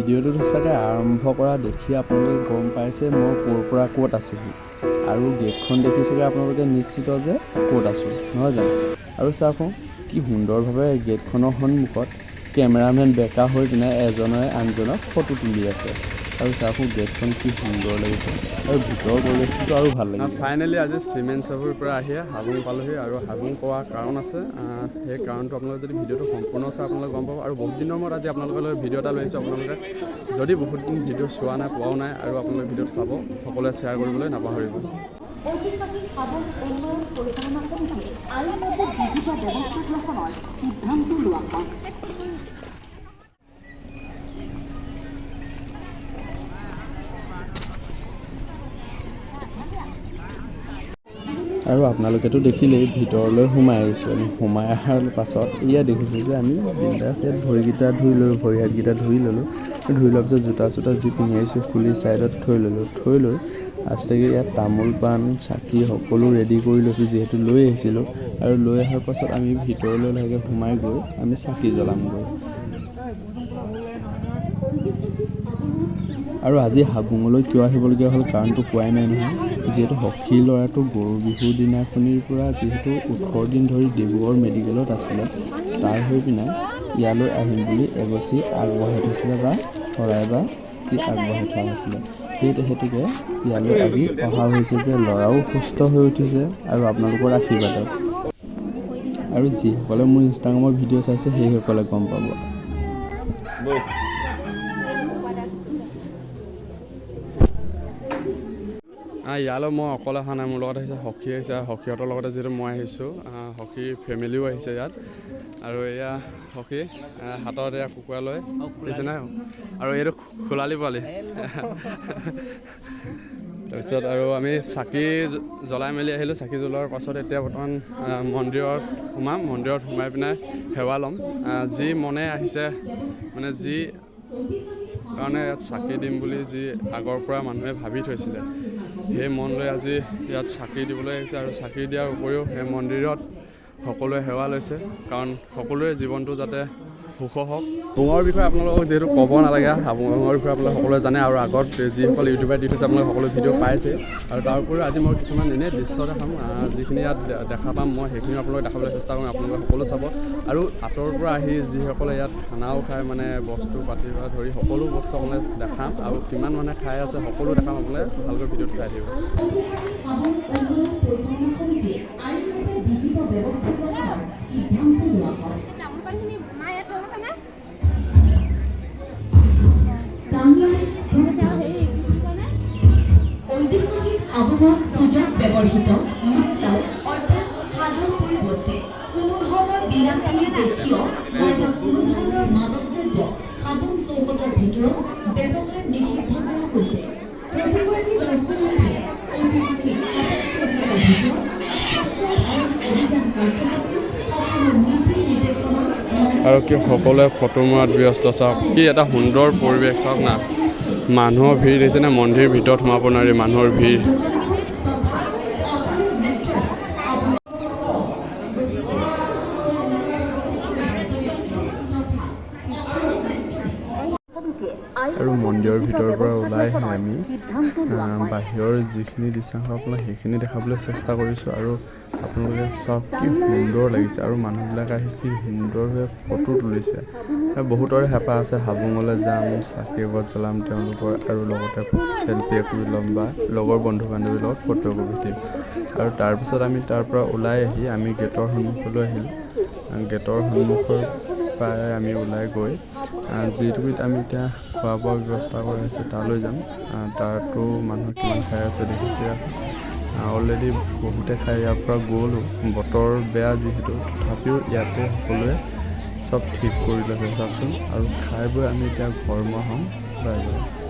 ভিডিঅ'টো সঁচাকৈ আৰম্ভ কৰা দেখি আপোনালোকে গম পাইছে মই ক'ৰ পৰা ক'ত আছোঁহি আৰু গেটখন দেখি চাগে আপোনালোকে নিশ্চিত যে ক'ত আছোঁ নহয় জানো। আৰু চাওকচোন কি সুন্দৰভাৱে গেটখনৰ সন্মুখত কেমেৰামেন বেকা হৈ পিনে এজনে আনজনক ফটো তুলি আছে। আৰু চাওকচোন গেটখন কি সুন্দৰ লাগিছে আৰু ভিতৰৰ পৰিৱেশটো আৰু ভাল লাগিছে। ফাইনেলি আজি চিমেণ্ট চাবুৰ পৰা আহি হাবুং পালোহি আৰু হাবুং পোৱাৰ কাৰণ আছে। সেই কাৰণটো আপোনালোকে যদি ভিডিঅ'টো সম্পূৰ্ণ চাই আপোনালোকে গম পাব। আৰু বহুত দিনৰ মূৰত আজি আপোনালোকৰ ভিডিঅ' এটা লৈ আহিছোঁ। আপোনালোকে যদি বহুত দিন ভিডিঅ' চোৱা নাই পোৱাও নাই আৰু আপোনালোকে ভিডিঅ'টো চাব, সকলোৱে শ্বেয়াৰ কৰিবলৈ নাপাহৰিব। ঐতিহাসিক হাবুং উন্নয়ন পৰিচালনা সমিতিয়ে আইনমতে বিহিত ব্যৱস্থা গ্ৰহণৰ সিদ্ধান্ত লোৱা হয়। আৰু আপোনালোকেতো দেখিলেই ভিতৰলৈ সোমাই আহিছোঁ। আমি সোমাই অহাৰ পাছত এয়া দেখিছোঁ যে আমি বিন্দাছ ইয়াত ভৰিকেইটা ধুই ল'লোঁ, ভৰি হাতকেইটা ধুই ল'লোঁ। ধুই লোৱাৰ পিছত জোতা চোতা যি পিন্ধি আহিছোঁ খুলি ছাইডত থৈ ল'লোঁ। থৈ লৈ আচলতে ইয়াত তামোল পাণ চাকি সকলো ৰেডি কৰি লৈছোঁ যিহেতু লৈ আহিছিলোঁ। আৰু লৈ অহাৰ পাছত আমি ভিতৰলৈ লাহেকৈ সোমাই গৈ আমি চাকি জ্বলামগৈ। আৰু আজি হাবুঙলৈ কিয় আহিবলগীয়া হ'ল কাৰণটো কোৱাই নাই নহয়। যিহেতু সখীৰ ল'ৰাটো গৰু বিহুৰ দিনাখনিৰ পৰা যিহেতু 18 দিন ধৰি ডিব্ৰুগড় মেডিকেলত আছিলে, তাৰ হৈ পিনে ইয়ালৈ আহিম বুলি এগছি আগবঢ়াই থৈছিলে বা শৰাই বা কি আগবঢ়াই থোৱা হৈছিলে। সেই হেতুকে ইয়ালৈ আজি অহা হৈছে যে ল'ৰাও সুস্থ হৈ উঠিছে আৰু আপোনালোকৰ আশীৰ্বাদত। আৰু যিসকলে মোৰ ইনষ্টাগ্ৰামৰ ভিডিঅ' চাইছে সেইসকলে গম পাব। ইয়ালৈ মই অকলে অহা নাই, মোৰ লগত আহিছে সখী আহিছে। সখীহঁতৰ লগতে যিহেতু মই আহিছোঁ, সখীৰ ফেমিলিও আহিছে ইয়াত। আৰু এয়া সখী হাতত এয়া কুকুৰা লৈ আহিছে নাই আৰু এইটো খোলালি পোৱালি। তাৰপিছত আৰু আমি চাকি জ্বলাই মেলি আহিলোঁ। চাকি জ্বলোৱাৰ পাছত এতিয়া বৰ্তমান মন্দিৰত সোমাম। মন্দিৰত সোমাই পিনে সেৱা ল'ম। যি মনে আহিছে মানে যি কাৰণে ইয়াত চাকি দিম বুলি যি আগৰ পৰা মানুহে ভাবি থৈছিলে, সেই মন লৈ আজি ইয়াত চাকি দিবলৈ আহিছে। আৰু চাকি দিয়াৰ উপৰিও সেই মন্দিৰত সকলোৱে সেৱা লৈছে, কাৰণ সকলোৰে জীৱনটো যাতে সুখ হওক। হাবুঙৰ বিষয়ে আপোনালোকক যিহেতু ক'ব নালাগে, হাবুঙৰ বিষয়ে আপোনালোকে সকলোৱে জানে আৰু আগত যিসকল ইউটিউবাৰে দি থৈছে আপোনালোকে সকলো ভিডিঅ' পাইছে। আৰু তাৰ উপৰিও আজি মই কিছুমান এনেই দৃশ্য দেখাম, যিখিনি ইয়াত দেখা পাম মই সেইখিনি আপোনালোকে দেখাবলৈ চেষ্টা কৰিম। আপোনালোকে সকলো চাব আৰু আঁতৰৰ পৰা আহি যিসকলে ইয়াত খানাও খায়, মানে বস্তু পাতিৰ পৰা ধৰি সকলো বস্তু আপোনালোকে দেখাম আৰু কিমান মানুহে খাই আছে সকলো দেখাম। আপোনালোকে ভালকৈ ভিডিঅ'টো চাই থাকিব। ঐতিহাসিক হাবুঙত পূজাত ব্যৱহৃত লুকলাও অৰ্থাৎ সাজৰ পৰিৱৰ্তে কোনো ধৰণৰ বিলাতী দেশীয় নাইবা কোনো ধৰণৰ মাদক দ্ৰব্য হাবুং চৌহদৰ ভিতৰত ব্যৱহাৰ নিষিদ্ধ কৰা হৈছে। প্ৰতিগৰাকী দৰ্শনাৰ্থীয়ে ঐতিহাসিক অভিযান কাৰ্যসূচী সকলো নীতি নিৰ্দেশনা আৰু কি সকলোৱে ফটো মৰাত ব্যস্ত। চাওক কি এটা সুন্দৰ পৰিৱেশ, চাওক না মানুহৰ ভিৰ দেখিছেনে। মন্দিৰ ভিতৰত সোমাব নোৱাৰি, মানুহৰ ভিৰ। আৰু মন্দিৰৰ ভিতৰৰ পৰা ওলাই আহি আমি বাহিৰৰ যিখিনি দৃশ্যাংশ আপোনাক সেইখিনি দেখাবলৈ চেষ্টা কৰিছোঁ। আৰু আপোনালোকে চাওক কি সুন্দৰ লাগিছে আৰু মানুহবিলাক আহি কি সুন্দৰভাৱে ফটো তুলিছে। বহুতৰে হেঁপাহ আছে হাবুঙলৈ যাম, চাকি এগছ জ্বলাম তেওঁলোকৰ, আৰু লগতে চেলফি একপি ল'ম বা লগৰ বন্ধু বান্ধৱীৰ লগত ফটো একপি উঠিম। আৰু তাৰপিছত আমি তাৰ পৰা ওলাই আহি আমি গেটৰ সন্মুখলৈ আহিলোঁ। গেটৰ সন্মুখৰ পৰাই আমি ওলাই গৈ যিটোত আমি এতিয়া খোৱা বোৱাৰ ব্যৱস্থা কৰা হৈছে তালৈ যাম। তাতো মানুহ কিমান খাই আছে দেখিছে। অলৰেডি বহুতে খাই ইয়াৰ পৰা গ'লোঁ। বতৰ বেয়া যিহেতু, তথাপিও ইয়াতে সকলোৱে চব ঠিক কৰি লৈছে চাওকচোন। আৰু খাই বৈ আমি এতিয়া ঘৰমুৱা হ'ম। Bye bye.